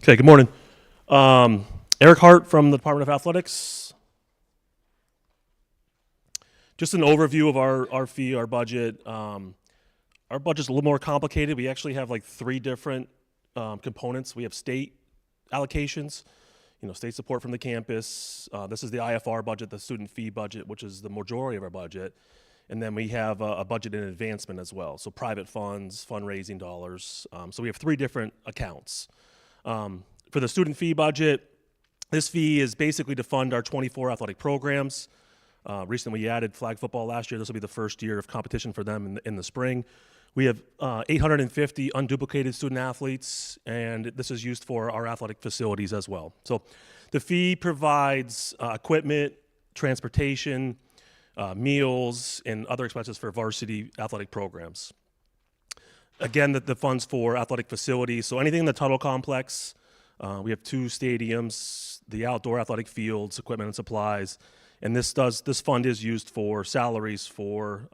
Okay, good morning. Erick Hart from the Department of Athletics. Just an overview of our fee, our budget. Our budget's a little more complicated. We actually have like three different components. We have state allocations, state support from the campus. This is the IFR budget, the student fee budget, which is the majority of our budget. And then we have a budget in advancement as well, so private funds, fundraising dollars. So we have three different accounts. For the student fee budget, this fee is basically to fund our 24 athletic programs. Recently, we added flag football last year. This will be the first year of competition for them in the spring. We have 850 unduplicated student athletes, and this is used for our athletic facilities as well. So the fee provides equipment, transportation, meals, and other expenses for varsity athletic programs. Again, the funds for athletic facilities, so anything in the Tuttle complex. We have two stadiums, the outdoor athletic fields, equipment and supplies, and this fund is used for salaries for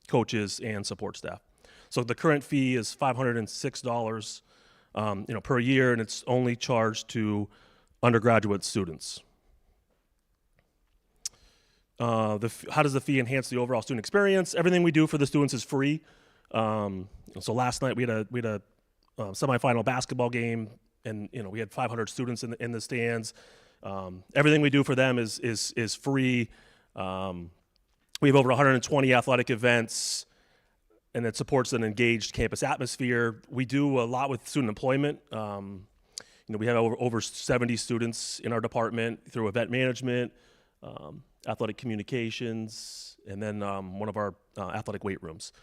coaches and support staff. So the current fee is $506, per year, and it's only charged to undergraduate students. How does the fee enhance the overall student experience? Everything we do for the students is free. So last night we had a semifinal basketball game, and we had 500 students in the stands. Everything we do for them is free. We have over 120 athletic events, and it supports an engaged campus atmosphere. We do a lot with student employment. We have over 70 students in our department through event management, athletic communications, and then one of our athletic weight rooms.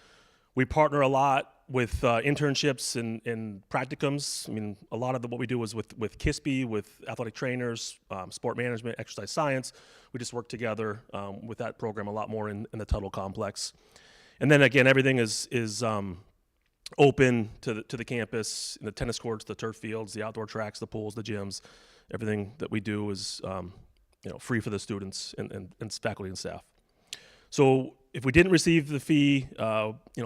We partner a lot with internships and practicums. I mean, a lot of what we do is with KISP, with athletic trainers, sport management, exercise science. We just work together with that program a lot more in the Tuttle complex. And then again, everything is open to the campus, the tennis courts, the turf fields, the outdoor tracks, the pools, the gyms. Everything that we do is free for the students and faculty and staff. So if we didn't receive the fee,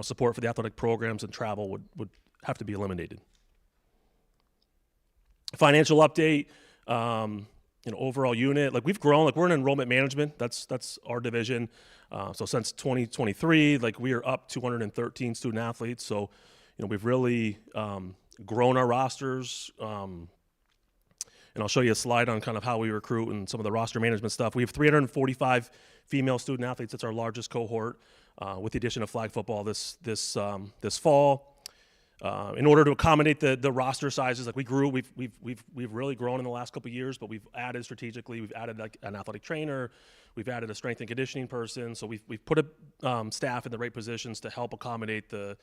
support for the athletic programs and travel would have to be eliminated. Financial update, overall unit, we've grown, we're in enrollment management. That's our division. So since 2023, we are up 213 student athletes. So, we've really grown our rosters. And I'll show you a slide on kind of how we recruit and some of the roster management stuff. We have 345 female student athletes. That's our largest cohort, with the addition of flag football this fall. In order to accommodate the roster sizes, we grew. We've really grown in the last couple of years, but we've added strategically. We've added an athletic trainer. We've added a strength and conditioning person. So we've put staff in the right positions to help accommodate the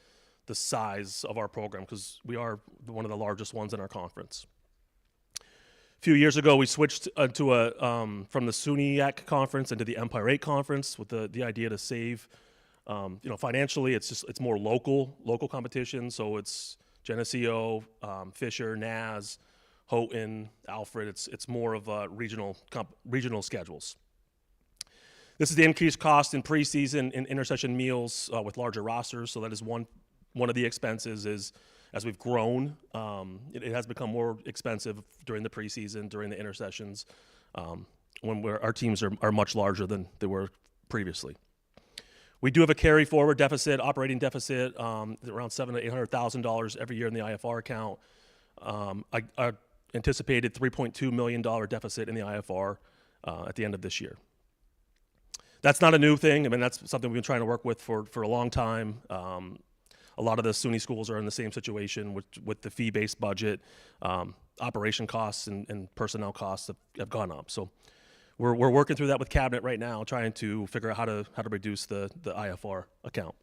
size of our program, because we are one of the largest ones in our conference. A few years ago, we switched from the Suny conference into the Empire 8 conference with the idea to save. Financially, it's more local competition. So it's Geneseo, Fisher, Naz, Houghton, Alfred. It's more of regional schedules. This is the increased cost in preseason and intersession meals with larger rosters. So that is one of the expenses is. As we've grown, it has become more expensive during the preseason, during the intersessions, when our teams are much larger than they were previously. We do have a carry forward deficit, operating deficit, around $700,000 to $800,000 every year in the IFR account. I anticipated $3.2 million deficit in the IFR at the end of this year. That's not a new thing. I mean, that's something we've been trying to work with for a long time. A lot of the SUNY schools are in the same situation with the fee-based budget. Operation costs and personnel costs have gone up. So we're working through that with cabinet right now, trying to figure out how to reduce the IFR account.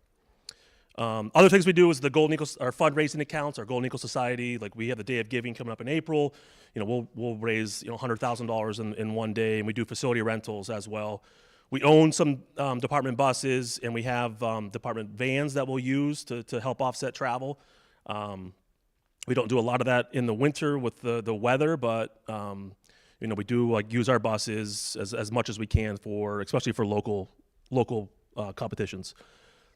Other things we do is the Golden Eagles, our fundraising accounts, our Golden Eagle Society. We have the Day of Giving coming up in April. We'll raise $100,000 in one day, and we do facility rentals as well. We own some department buses, and we have department vans that we'll use to help offset travel. We don't do a lot of that in the winter with the weather, but we do use our buses as much as we can especially for local competitions.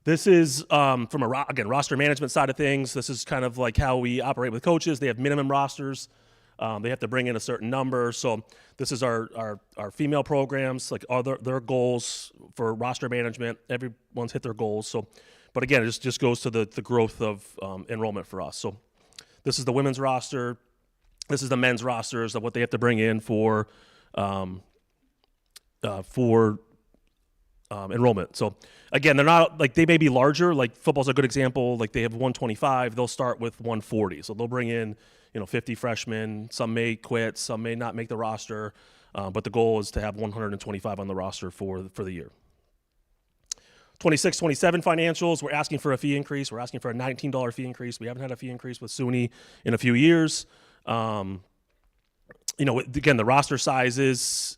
This is from roster management side of things. This is kind of how we operate with coaches. They have minimum rosters. They have to bring in a certain number. So this is our female programs, like their goals for roster management. Everyone's hit their goals. So, but again, it just goes to the growth of enrollment for us. So this is the women's roster. This is the men's rosters of what they have to bring in for enrollment. So again, they're not like, they may be larger. Like football's a good example. Like they have 125. They'll start with 140. So they'll bring in 50 freshmen. Some may quit. Some may not make the roster. But the goal is to have 125 on the roster for the year. 26, 27 financials. We're asking for a fee increase. We're asking for a $19 fee increase. We haven't had a fee increase with Suny in a few years. Again, the roster sizes.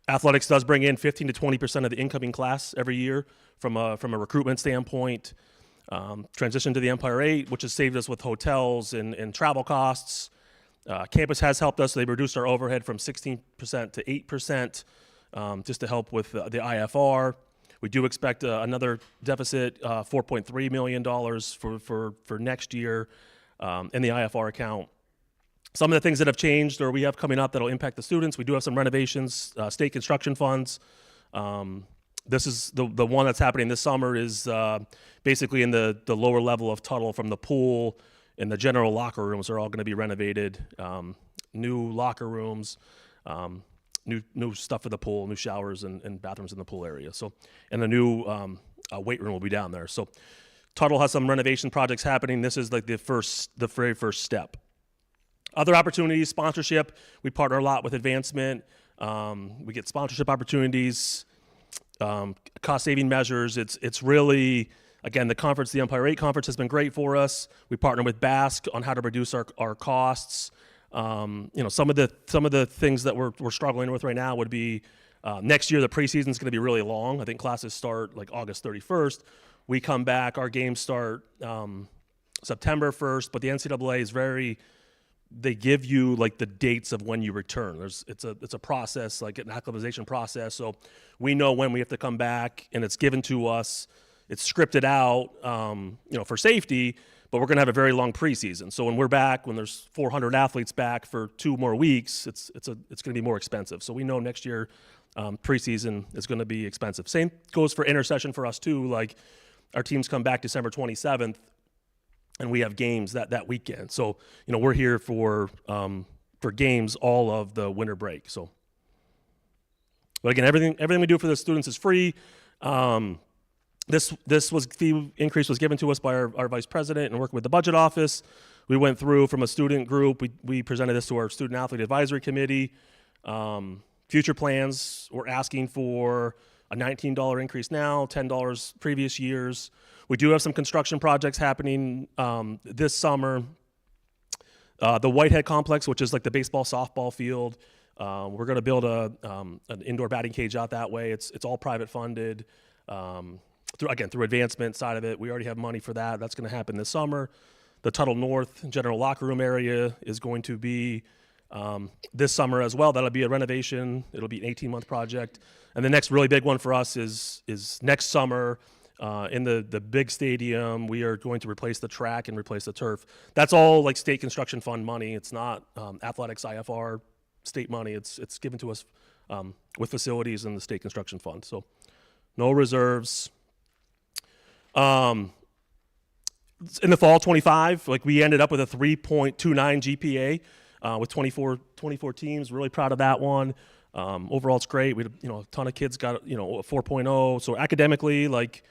Athletics does bring in 15 to 20% of the incoming class every year from a recruitment standpoint. Transition to the Empire 8, which has saved us with hotels and travel costs. Campus has helped us. They've reduced our overhead from 16% to 8% just to help with the IFR. We do expect another deficit, $4.3 million for next year in the IFR account. Some of the things that have changed or we have coming up that will impact the students, we do have some renovations, state construction funds. This is the one that's happening this summer is basically in the lower level of Tuttle from the pool and the general locker rooms are all going to be renovated. New locker rooms, new stuff for the pool, new showers and bathrooms in the pool area. So, and a new weight room will be down there. So Tuttle has some renovation projects happening. This is like the very first step. Other opportunities, sponsorship. We partner a lot with Advancement. We get sponsorship opportunities, cost-saving measures. It's really, again, the conference, the Empire 8 conference has been great for us. We partner with Basque on how to reduce our costs. Some of the things that we're struggling with right now would be next year the preseason is going to be really long. I think classes start like August 31st. We come back, our games start September 1st, but the NCAA is they give you like the dates of when you return. It's a process, like an acclimatization process. So we know when we have to come back, and it's given to us. It's scripted out, for safety. But we're going to have a very long preseason. So when we're back, when there's 400 athletes back for 2 more weeks, it's going to be more expensive. So we know next year preseason is going to be expensive. Same goes for intersession for us too. Like our teams come back December 27th. And we have games that weekend. So, we're here for games all of the winter break. So, but again, everything we do for the students is free. This fee increase was given to us by our vice president and working with the budget office. We went through from a student group. We presented this to our student athlete advisory committee. Future plans, we're asking for a $19 increase now, $10 previous years. We do have some construction projects happening this summer. The Whitehead complex, which is like the baseball, softball field. We're going to build an indoor batting cage out that way. It's all private funded. Through Advancement side of it, we already have money for that. That's going to happen this summer. The Tuttle North general locker room area is going to be this summer as well. That'll be a renovation. It'll be an 18-month project. And the next really big one for us is next summer. In the big stadium, we are going to replace the track and replace the turf. That's all like state construction fund money. It's not athletics IFR state money. It's given to us with facilities and the state construction fund. So no reserves. In the fall 25, like we ended up with a 3.29 GPA with 24 teams. Really proud of that one. Overall, it's great. We had, a ton of kids got, a 4.0. So academically, like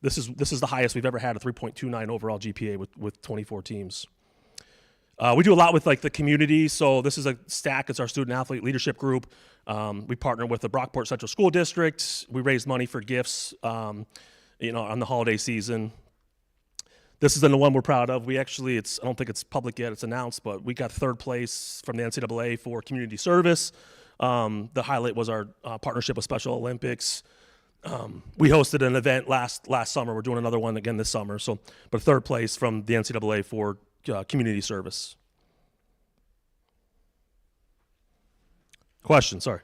this is the highest we've ever had, a 3.29 overall GPA with 24 teams. We do a lot with like the community. So this is a STAC. It's our student athlete leadership group. We partner with the Brockport Central School District. We raise money for gifts, on the holiday season. This is the one we're proud of. I don't think it's public yet. It's announced, but we got 3rd place from the NCAA for community service. The highlight was our partnership with Special Olympics. We hosted an event last summer. We're doing another one again this summer. So, but 3rd place from the NCAA for community service. Question, sorry.